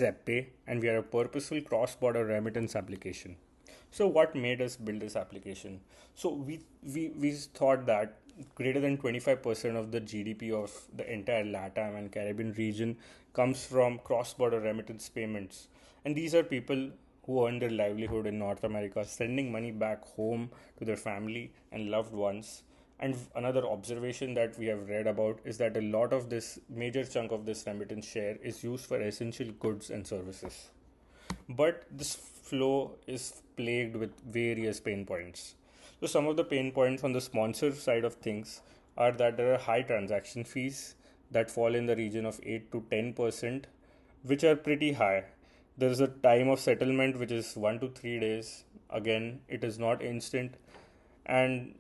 ZepPay, and we are a purposeful cross-border remittance application. So, what made us build this application? So, we thought that greater than 25% of the GDP of the entire LATAM and Caribbean region comes from cross-border remittance payments, and these are people who earn their livelihood in North America, sending money back home to their family and loved ones. And another observation that we have read about is that a lot of this major chunk of this remittance share is used for essential goods and services. But this flow is plagued with various pain points. So, some of the pain points on the sponsor side of things are that there are high transaction fees that fall in the region of 8 to 10%, which are pretty high. There is a time of settlement which is 1 to 3 days. Again, it is not instant, and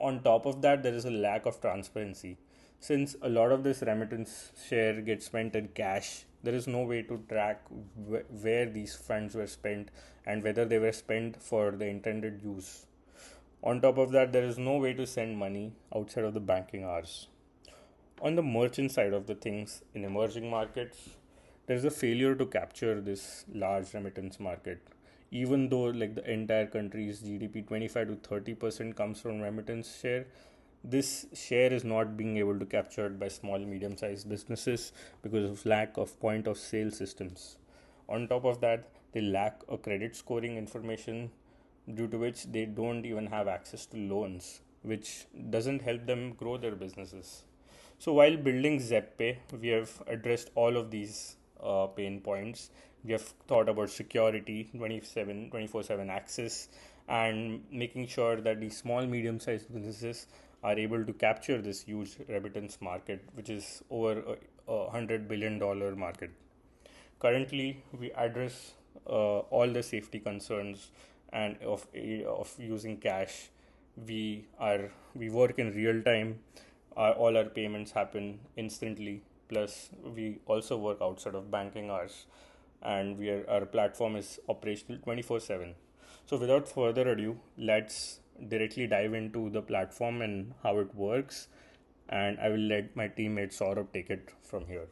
on top of that there is a lack of transparency. Since a lot of this remittance share gets spent in cash, there is no way to track where these funds were spent and whether they were spent for the intended use. On top of that, there is no way to send money outside of the banking hours. On the merchant side of the things, in emerging markets, there is a failure to capture this large remittance market. Even though like the entire country's GDP 25 to 30% comes from remittance share, this share is not being able to captured by small medium sized businesses because of lack of point of sale systems. On top of that, they lack a credit scoring information, due to which they don't even have access to loans, which doesn't help them grow their businesses. So while building ZepPay, we have addressed all of these pain points. We have thought about security, 24/7 access, and making sure that the small, medium sized businesses are able to capture this huge remittance market, which is over $100 billion market. Currently, we address all the safety concerns and of using cash. We work in real time. All our payments happen instantly. Plus, we also work outside of banking hours, and our platform is operational 24/7. So, without further ado, let's directly dive into the platform and how it works. And I will let my teammate Saurabh take it from here.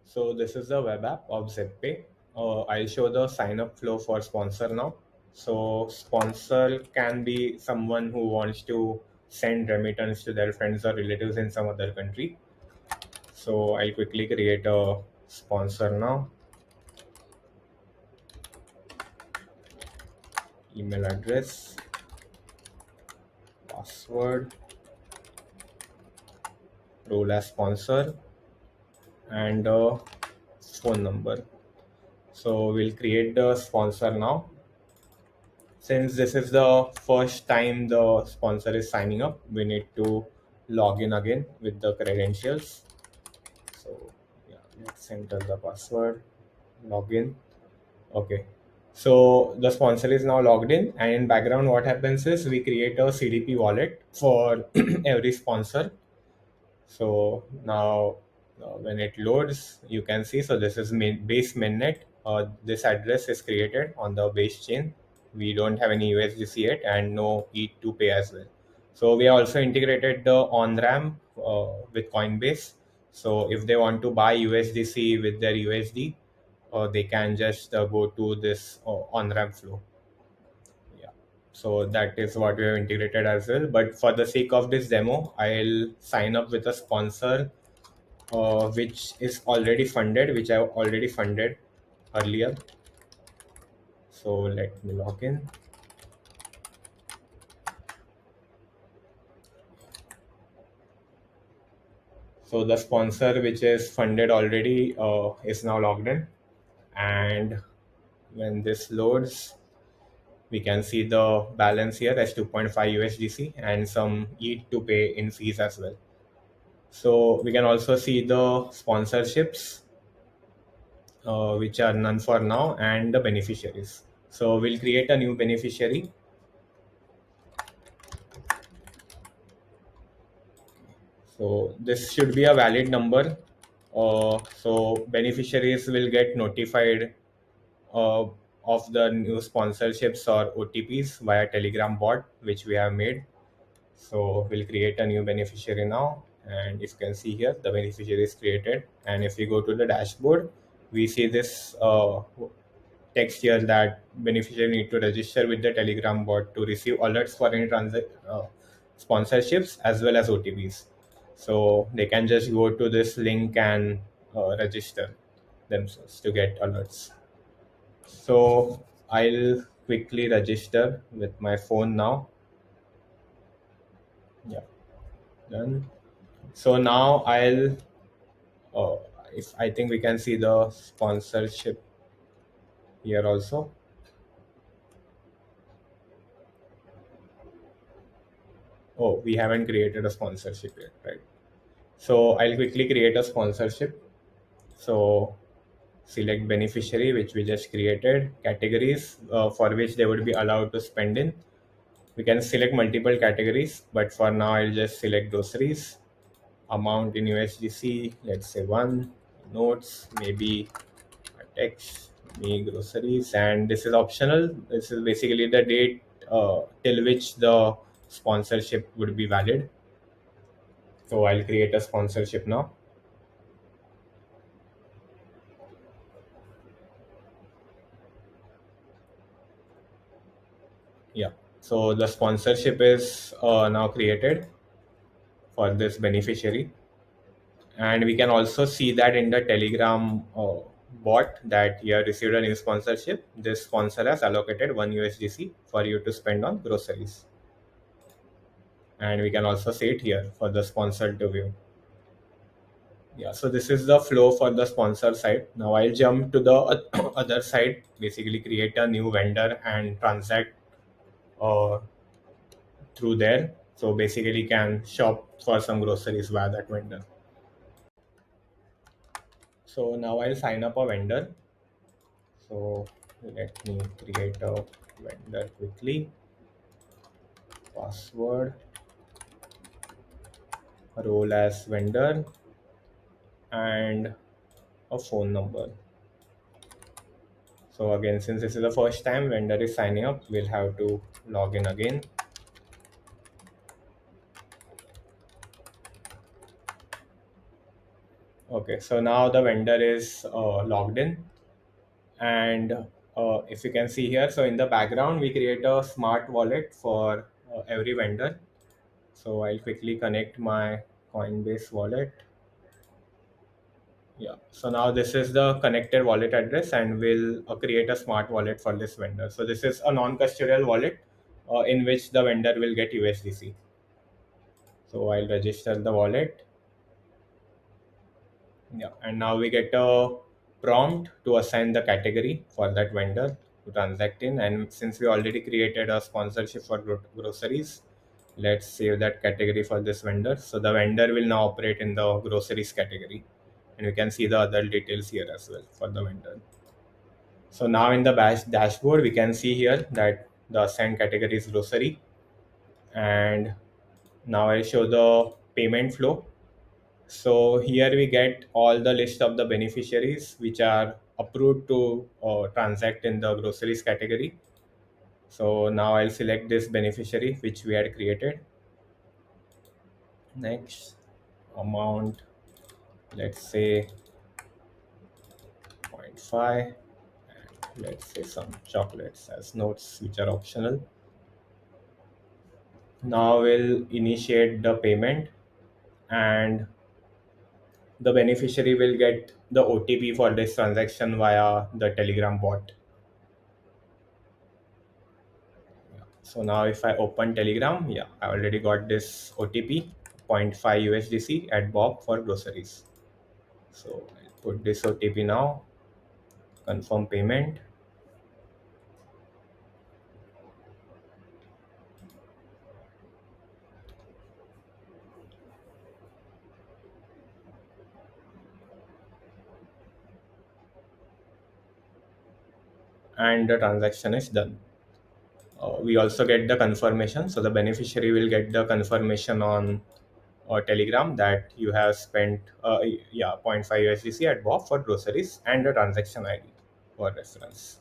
So this is the web app of ZepPay. I'll show the sign up flow for sponsor now. So sponsor can be someone who wants to send remittance to their friends or relatives in some other country. So I'll quickly create a sponsor now. Email address, password, role as sponsor, and phone number. So we'll create the sponsor now. Since this is the first time the sponsor is signing up, we need to log in again with the credentials. So yeah, let's enter the password, login. Okay. So the sponsor is now logged in, and in background, what happens is we create a CDP wallet for every sponsor. So now when it loads, you can see, so this is base mainnet. This address is created on the base chain. We don't have any USDC yet and no ETH2Pay as well. So we also integrated the on-ramp with Coinbase. So if they want to buy USDC with their USD, they can just go to this on-ramp flow. Yeah. So that is what we have integrated as well. But for the sake of this demo, I'll sign up with a sponsor which is already funded, which I've already funded earlier. So let me log in. So the sponsor which is funded already is now logged in. And when this loads, we can see the balance here as 2.5 USDC and some ETH2Pay in fees as well. So we can also see the sponsorships, which are none for now, and the beneficiaries. So we'll create a new beneficiary. So this should be a valid number. So beneficiaries will get notified uh, of the new sponsorships or OTPs via Telegram bot, which we have made. So we'll create a new beneficiary now, And if you can see here, the beneficiary is created. And if we go to the dashboard, we see this text here that beneficiary need to register with the Telegram bot to receive alerts for any sponsorships as well as OTPs. So they can just go to this link and register themselves to get alerts. So I'll quickly register with my phone now. Yeah, done. So now uh, if I think we can see the sponsorship here also. Oh, we haven't created a sponsorship yet, right? So I'll quickly create a sponsorship. So select beneficiary, which we just created, categories for which they would be allowed to spend in. We can select multiple categories, but for now I'll just select groceries. Amount in USDC, let's say one. Notes, maybe a text, me groceries, and this is optional. This is basically the date till which the sponsorship would be valid. So I'll create a sponsorship now. Yeah. So the sponsorship is now created for this beneficiary, and we can also see that in the Telegram bot that you have received a new sponsorship. This sponsor has allocated one USDC for you to spend on groceries, and we can also see it here for the sponsor to view. Yeah, so this is the flow for the sponsor side. Now I'll jump to the other side, basically create a new vendor and transact uh, through there. So basically can shop for some groceries via that vendor. So now I'll sign up a vendor. So let me create a vendor quickly. Password, role as vendor, and a phone number. So again, since this is the first time vendor is signing up, we'll have to log in again. Okay, so now the vendor is logged in, and if you can see here, so in the background we create a smart wallet for every vendor. So I'll quickly connect my Coinbase wallet. Yeah, so now this is the connected wallet address, and we'll create a smart wallet for this vendor. So this is a non-custodial wallet in which the vendor will get USDC. So I'll register the wallet. Yeah, and now we get a prompt to assign the category for that vendor to transact in. And since we already created a sponsorship for groceries, let's save that category for this vendor. So the vendor will now operate in the groceries category, and you can see the other details here as well for the vendor. So now in the dashboard, we can see here that the assigned category is grocery, and now I show the payment flow. So here we get all the list of the beneficiaries which are approved to transact in the groceries category. So now I'll select this beneficiary which we had created. Next, amount, let's say 0.5, and let's say some chocolates as notes which are optional. Now we'll initiate the payment, and the beneficiary will get the OTP for this transaction via the Telegram bot. So now if I open Telegram, yeah, I already got this OTP, zero point 0.5 USDC at Bob for groceries. So I'll put this OTP now, confirm payment, and the transaction is done. We also get the confirmation. So the beneficiary will get the confirmation on Telegram that you have spent yeah, zero point 0.5 USDC at Bob for groceries, and the transaction ID for reference.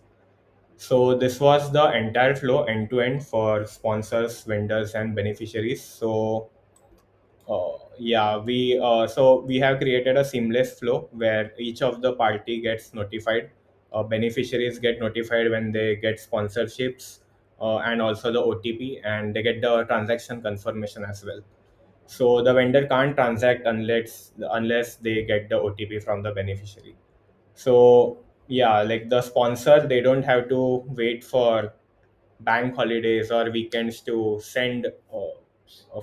So this was the entire flow end to end for sponsors, vendors, and beneficiaries. So Yeah, we have created a seamless flow where each of the party gets notified. Beneficiaries get notified when they get sponsorships, and also the OTP, and they get the transaction confirmation as well. So the vendor can't transact unless they get the OTP from the beneficiary. So yeah, like the sponsor, they don't have to wait for bank holidays or weekends to send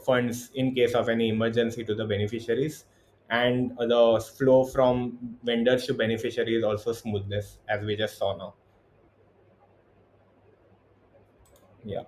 funds in case of any emergency to the beneficiaries. And the flow from vendors to beneficiaries is also smoothness, as we just saw now. Yeah.